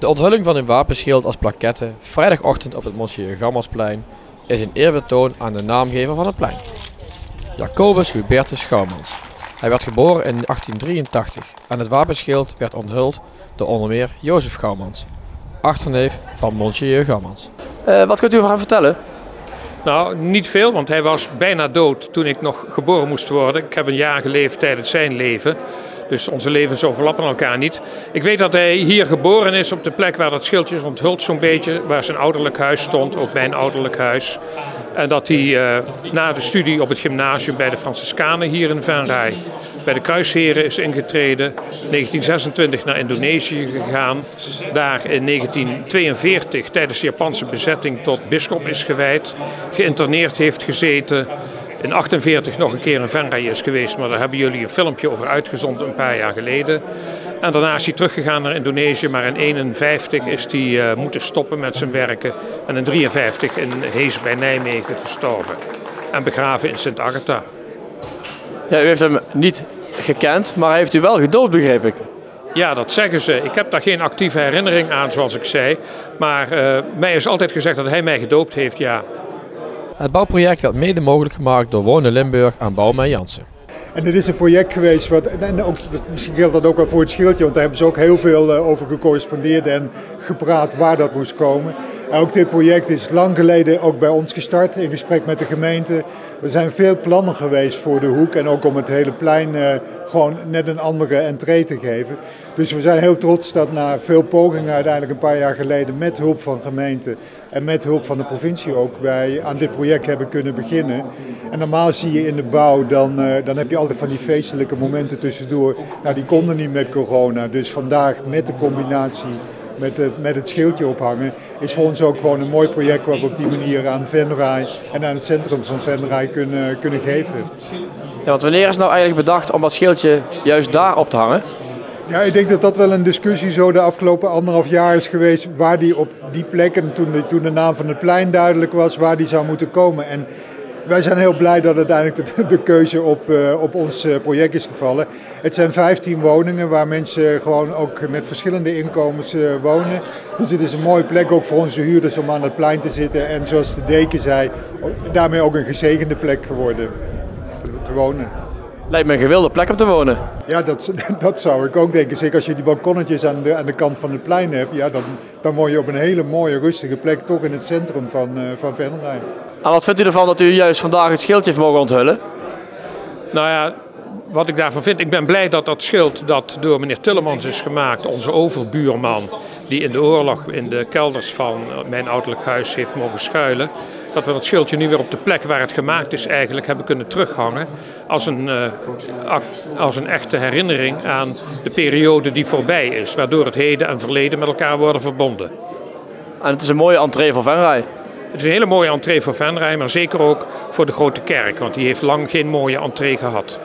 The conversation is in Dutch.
De onthulling van een wapenschild als plaquette vrijdagochtend op het Mgr Gammelsplein is een eerbetoon aan de naamgever van het plein, Jacobus Hubertus Schouwmans. Hij werd geboren in 1883 en het wapenschild werd onthuld door onder meer Jozef Schouwmans, achterneef van Mgr Gammelmans. Wat kunt u over hem vertellen? Nou, niet veel, want hij was bijna dood toen ik nog geboren moest worden. Ik heb een jaar geleefd tijdens zijn leven. Dus onze levens overlappen elkaar niet. Ik weet dat hij hier geboren is op de plek waar dat schildje is onthuld zo'n beetje. Waar zijn ouderlijk huis stond, ook mijn ouderlijk huis. En dat hij na de studie op het gymnasium bij de Franciscanen hier in Venray bij de Kruisheren is ingetreden. In 1926 naar Indonesië gegaan. Daar in 1942 tijdens de Japanse bezetting tot bisschop is gewijd. Geïnterneerd heeft gezeten. In 1948 nog een keer in Venray is geweest, maar daar hebben jullie een filmpje over uitgezonden een paar jaar geleden. En daarna is hij teruggegaan naar Indonesië, maar in 1951 is hij moeten stoppen met zijn werken. En in 1953 in Hees bij Nijmegen gestorven en begraven in Sint Agatha. Ja, u heeft hem niet gekend, maar hij heeft u wel gedoopt, begreep ik. Ja, dat zeggen ze. Ik heb daar geen actieve herinnering aan, zoals ik zei. Maar mij is altijd gezegd dat hij mij gedoopt heeft, ja. Het bouwproject werd mede mogelijk gemaakt door Wonen Limburg en Bouwmeijer Jansen. En dit is een project geweest, misschien geldt dat ook wel voor het schildje, want daar hebben ze ook heel veel over gecorrespondeerd en gepraat waar dat moest komen. En ook dit project is lang geleden ook bij ons gestart in gesprek met de gemeente. Er zijn veel plannen geweest voor de hoek en ook om het hele plein gewoon net een andere entree te geven. Dus we zijn heel trots dat na veel pogingen uiteindelijk een paar jaar geleden met hulp van gemeente en met hulp van de provincie ook wij aan dit project hebben kunnen beginnen. En normaal zie je in de bouw, dan heb je altijd van die feestelijke momenten tussendoor. Nou, die konden niet met corona, dus vandaag met de combinatie met het schildje ophangen is voor ons ook gewoon een mooi project waar we op die manier aan Venray en aan het centrum van Venray kunnen geven. Ja, want wanneer is nou eigenlijk bedacht om dat schildje juist daar op te hangen? Ja, ik denk dat dat wel een discussie zo de afgelopen 1,5 jaar is geweest waar die op die plek en toen de naam van het plein duidelijk was waar die zou moeten komen. En wij zijn heel blij dat uiteindelijk de keuze op ons project is gevallen. Het zijn 15 woningen waar mensen gewoon ook met verschillende inkomens wonen. Dus het is een mooie plek ook voor onze huurders om aan het plein te zitten. En zoals de deken zei, daarmee ook een gezegende plek geworden te wonen. Lijkt me een gewilde plek om te wonen. Ja, dat zou ik ook denken. Zeker als je die balkonnetjes aan de kant van het plein hebt, ja, dan woon je op een hele mooie rustige plek, toch in het centrum van Venray. En wat vindt u ervan dat u juist vandaag het schildje heeft mogen onthullen? Nou ja, wat ik daarvan vind, ik ben blij dat dat schild dat door meneer Tillemans is gemaakt, onze overbuurman, die in de oorlog in de kelders van mijn ouderlijk huis heeft mogen schuilen, dat we dat schildje nu weer op de plek waar het gemaakt is eigenlijk hebben kunnen terughangen als een echte herinnering aan de periode die voorbij is, waardoor het heden en verleden met elkaar worden verbonden. En het is een mooie entree voor Venray. Het is een hele mooie entree voor Venray, maar zeker ook voor de Grote Kerk, want die heeft lang geen mooie entree gehad.